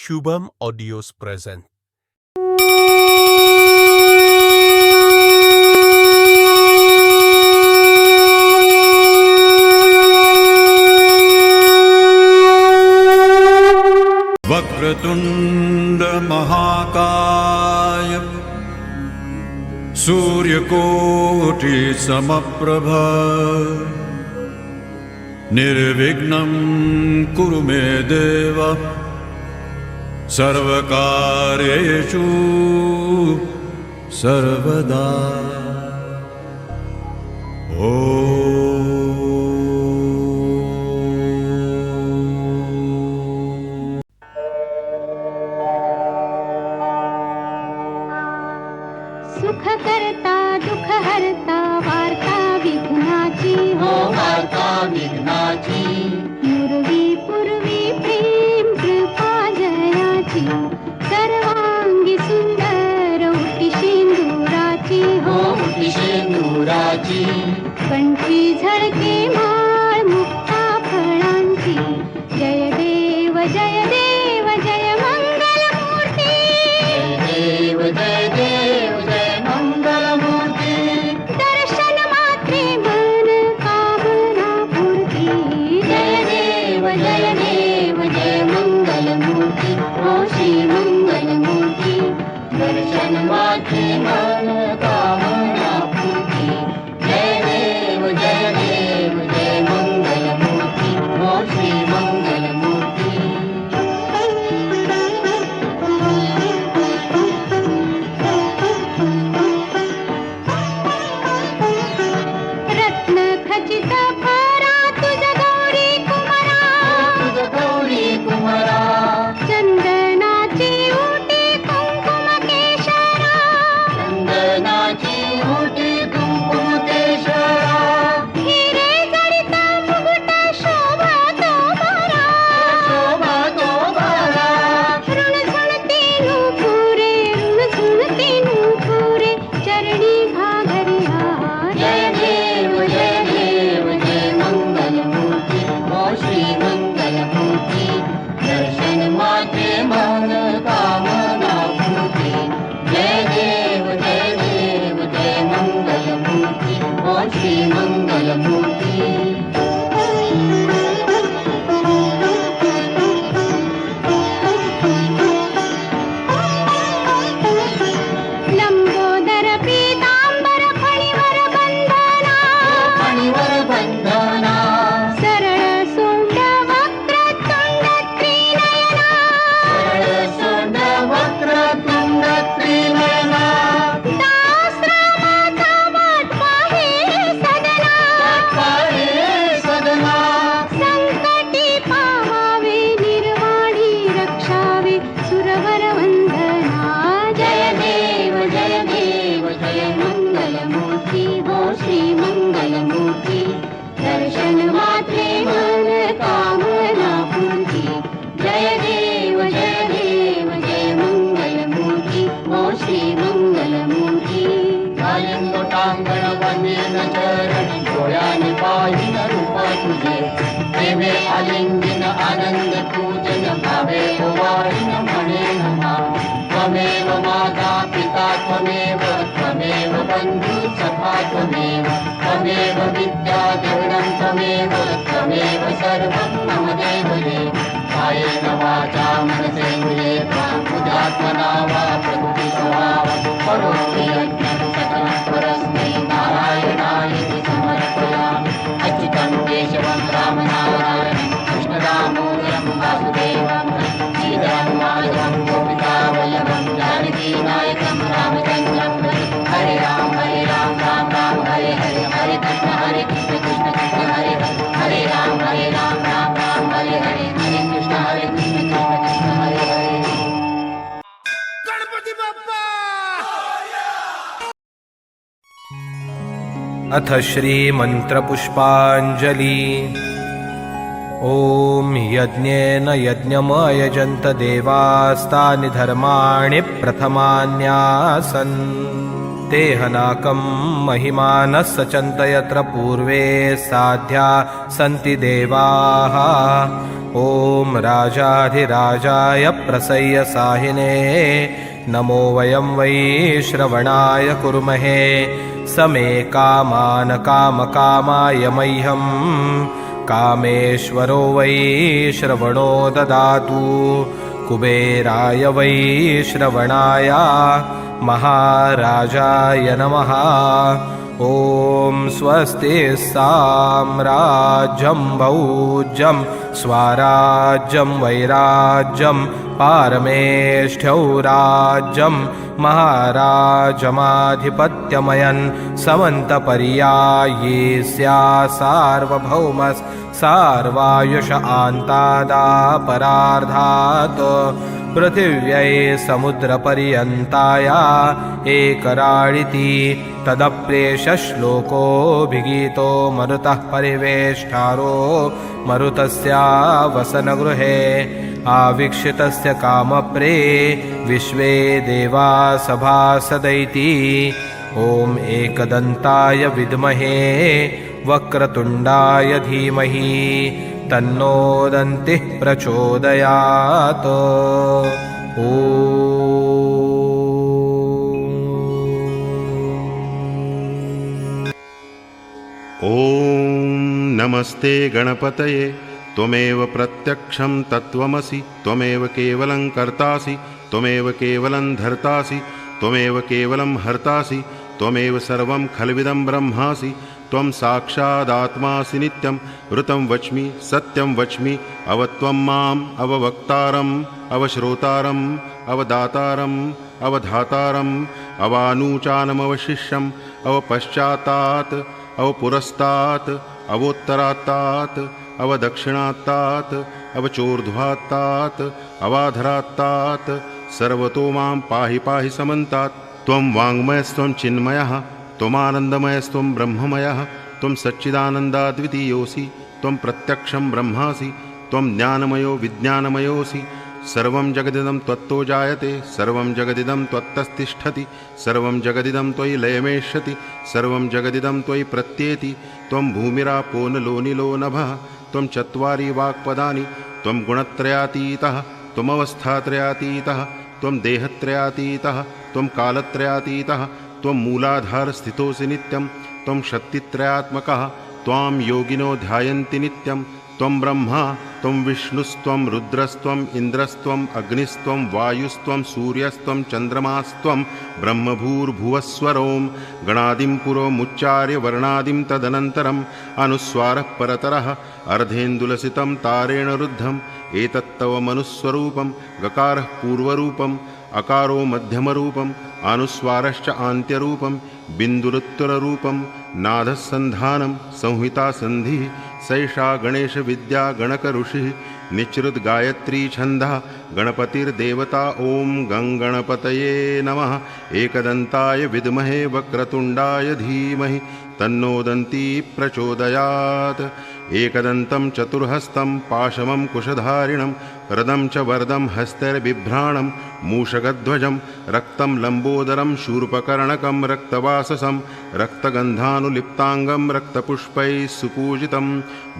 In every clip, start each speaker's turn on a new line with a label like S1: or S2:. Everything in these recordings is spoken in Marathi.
S1: Shubham Audios present.
S2: वक्रतुंड महाकाय सूर्यकोटि समप्रभ निर्विघ्नं कुरु मे देव सर्वकार्येषु सर्वदा।
S3: सुख करता दुख हरता वार्ता विघ्नाची हो
S4: वार्ता विघ्नाची
S3: पूर्वी पूर्वी प्रेम कृपा जयाची सर्वांगी सुंदर उटी शेंदुराची हो
S4: उटी शेंदुराची
S3: कंठी झळके माळ मुक्ता फळांची जय देव जय देव जय मंगल मूर्ती
S4: देव जय देव जय मंगल मूर्ती
S3: दर्शन मात्रे मन कामना पूर्ती
S4: जय देव जय मंगल मूर्ती ओ श्री मंगल मूर्ती दर्शन मात्रे मन कामना पूर्ती जय देव जय मंगल मूर्ती ओ श्री मंगल मूर्ती
S3: रत्न खचित फरा तुझ गौरी कुमारा
S4: तुझ गौरी कुमारा
S3: चंदनाची उटी कुंकुम केशरा
S4: चंदनाची उटी कुंकुम केशरा
S3: हिरे जडित मुकुट शोभा तो बरा
S4: शोभा तो बरा
S3: ऋणझुणती नूपुरे ऋणझुणती नूपुरे चरणी घागरिया
S4: जय देव जय मंगल मूर्ती ओ श्री मंगल मूर्ती दर्शन मात्रे मन कामना पूर्ती जय देव जय मंगल मूर्ती ओ श्री मंगल मूर्ती
S3: लंबोदर पीतांबर फणीवर बंधना
S4: फणीवर बंधना
S3: सरळ सोंड वक्रतुंड त्रिनयना
S4: सोंड वक्रतुंड त्रिनयना
S3: दासरामाचा वाट पाहे सदना
S4: पाहे सदना
S3: संकटी पावावे निर्वाणी रक्षावे सुरवर वंदना
S4: जय देव जय मंगल मूर्ती हो श्री मंगल मूर्ती दर्शन मात्रे मन कामना पूर्ती जय देव जय मंगल मूर्ती हो श्री मंगल मूर्ती कालिंदोटांगण वंदेन चरण डोळ्याने पाहिन रूप तुझे प्रेमे आलिंगन आनंद पूजन भावे ओवाळीन म्हणेन मा त्वमेव माता पिता त्वमेव बंधु सखा त्वमेव विद्या देवनं त्वमेव सर्वं मम देव देव कायेन वाचा मनसेन्द्रिये बुद्ध्यात्मना वा प्रकृति स्वभाव करोमि यज्ञं सकलं परस्मै नारायणाय समर्पयामि अच्युतं केशवं रामनारायणं कृष्णदामोदरं वासुदेवं श्रीधरं माधवं गोपिकावल्लभं जानकीनायकं रामचन्द्रं हरे राम राम राम हरे हरे हरे कृष्ण कृष्ण हरे हरे राम राम राम हरे हरे हरे कृष्ण कृष्ण हरे हरे
S2: गणपती बाप्पा।
S5: अथ श्री मंत्रपुष्पांजलि। ओम यज्ञेन यज्ञमयजन्त देवास्तानि धर्माणि प्रथमान्यासन् ते हनाकं महिमानः सचन्त यत्र पूर्वे साध्या सन्ति देवाः ॐ राजाधिराजाय प्रसय्य साहिने नमो वयं वै श्रवणाय कुर्महे समे कामान् कामकामाय मह्यं कामेश्वरो वै श्रवणो ददातु कुबेराय वै श्रवणाय महाराजाय नमः ॐ स्वस्ति साम्राज्यं भौज्यं स्वराज्यं वैराज्यं पारमेष्ठ्यौ राज्यं महाराजमाधिपत्यमयन् समन्तपर्याये स्या सार्वभौमस् सार्वायुष आन्तादापरार्धात् पृथिव्यै समुद्रपर्यन्ताया एकराळिति तदप्रेषश्लोको भिगीतो मरुतः परिवेष्टारो मरुतस्या वसनगृहे आवीक्षितस्य कामप्रे विश्वे देवा सभासदैति ॐ एकदन्ताय विद्महे वक्रतुण्डाय धीमहि तन्नो दन्तिः प्रचोदयात्
S6: ॐ नमस्ते गणपतये त्वमेव प्रत्यक्षं तत्त्वमसि त्वमेव केवलं कर्तासि त्वमेव केवलं धर्तासि त्वमेव केवलं हर्तासि त्वमेव सर्वं खल्विदं ब्रह्मासि त्वं साक्षादात्मासि नित्यं ऋतं वच्मि सत्यं वच्मि अवत्वं माम् अववक्तारम् अवश्रोतारम् अवदातारम् अवधातारम् अवानूचानमवशिष्यम् अवपश्चात्तात् अवपुरस्तात् अवोत्तरात्तात् अवदक्षिणात्तात् अवचोर्ध्वात्तात् अवाधरात्तात् सर्वतो मां पाहि पाहि समन्तात् त्वं वाङ्मयस्त्वं चिन्मयः त्वमानन्दमयस्त्वं ब्रह्ममयः त्वं सच्चिदानन्दाद्वितीयोऽसि त्वं प्रत्यक्षं ब्रह्मासि त्वं ज्ञानमयो विज्ञानमयोऽसि सर्वं जगदिदं त्वत्तो जायते सर्वं जगदिदं त्वत्तस्तिष्ठति सर्वं जगदिदं त्वयि लयमेष्यति सर्वं जगदिदं त्वयि प्रत्येति त्वं भूमिरापो नलो निलो नभः त्वं चत्वारि वाक्पदानि त्वं गुणत्रयातीतः त्वमवस्थात्रयातीतः त्वं देहत्रयातीतः त्वं कालत्रयातीतः त्वं मूलाधारस्थितोऽसि नित्यं त्वं शक्तित्रयात्मकः त्वां योगिनो ध्यायन्ति नित्यं त्वं ब्रह्मा त्वं विष्णुस्त्वं रुद्रस्त्वम् इन्द्रस्त्वम् अग्निस्त्वं वायुस्त्वं सूर्यस्त्वं चन्द्रमास्त्वं ब्रह्मभूर्भुवस्वरों गणादिं पुरोमुच्चार्य वर्णादिं तदनन्तरम् अनुस्वारः परतरः अर्धेन्दुलसितं तारेण रुद्धम् एतत्तव मनुस्वरूपं गकारः पूर्वरूपम् अकारो मध्यमरूपम् अनुस्वारश्च आन्त्यरूपं बिन्दुरुत्तररूपं नादसन्धानं संहितासन्धिः सैषा गणेशविद्या गणकऋषिः निच्रुतगायत्री छन्दः गणपतिर्देवता ॐ गङ्गणपतये नमः एकदन्ताय विद्महे वक्रतुण्डाय धीमहि तन्नो दन्ती प्रचोदयात् एकदन्तं चतुर्हस्तं पाशमं कुशधारिणं रदं च वरदं हस्तैर्बिभ्राणं मूषकध्वजं रक्तं लम्बोदरं शूर्पकर्णकं रक्तवाससं रक्तगन्धानुलिप्ताङ्गं रक्तपुष्पैः सुपूजितं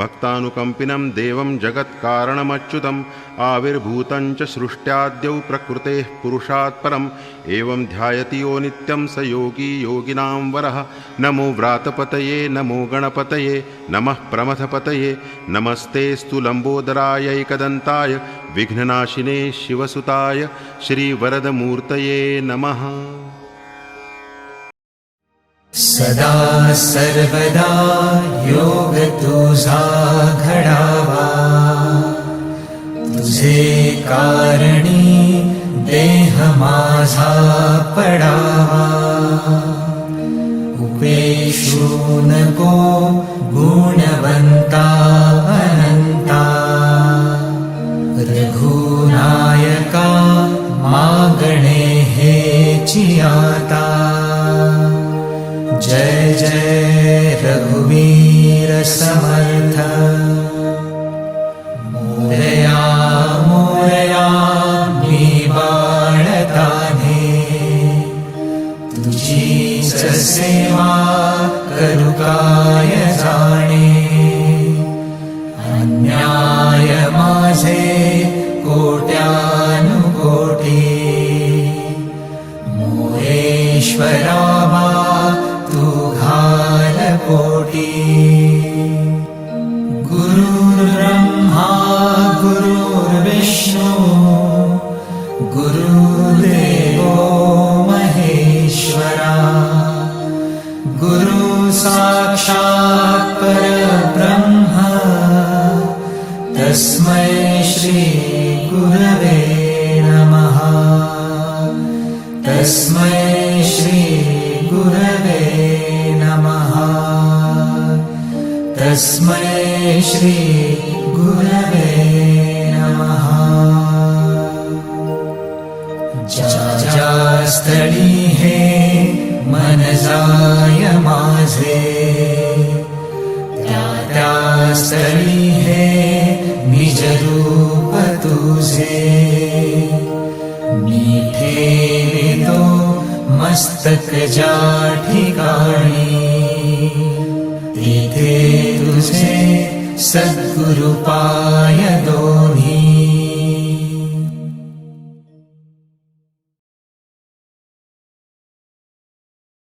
S6: भक्तानुकम्पिनं देवं जगत्कारणमच्युतम् आविर्भूतं च सृष्ट्याद्यौ प्रकृतेः पुरुषात् परम् एवं ध्यायति यो नित्यं स योगी योगिनां वरः नमो व्रातपतये नमो गणपतये नमः प्रमथपतये नमस्तेऽस्तु लम्बोदराय एकदन्ताय विघ्ननाशिने शिवसुताय श्रीवरदमूर्तये नमः।
S7: सदा सर्वदा योग तुझा घडावा तुझे कारणी देह माझा पडावा उपेक्षू नको गुणवंता अनंता रघुनायका मागणे हेची आता जय जय रघुवीर समर्थ मोरया मोरया मी बाळताने तुझी सेवा करू काय जाणे अन्याय माझे कोट्यानुकोटी मोरेश्वरावा तू घाल पोटी गुरुर्ब्रह्मा गुरुर्विष्णू गुरुदेवो महेश्वरा गुरु साक्षात् परब्रह्म तस्मै श्री गुरवे नमः तस्मै श्री गुरवे नमः तस्मै श्री गुरवे नमः ज्या स्थळी हे मन जाय माझे त्या स्थळी हे निज रूप तुझे मी ठेवितो मस्तक ज्या ठिकाणी तिथे तुझे सद्गुरु पाय दो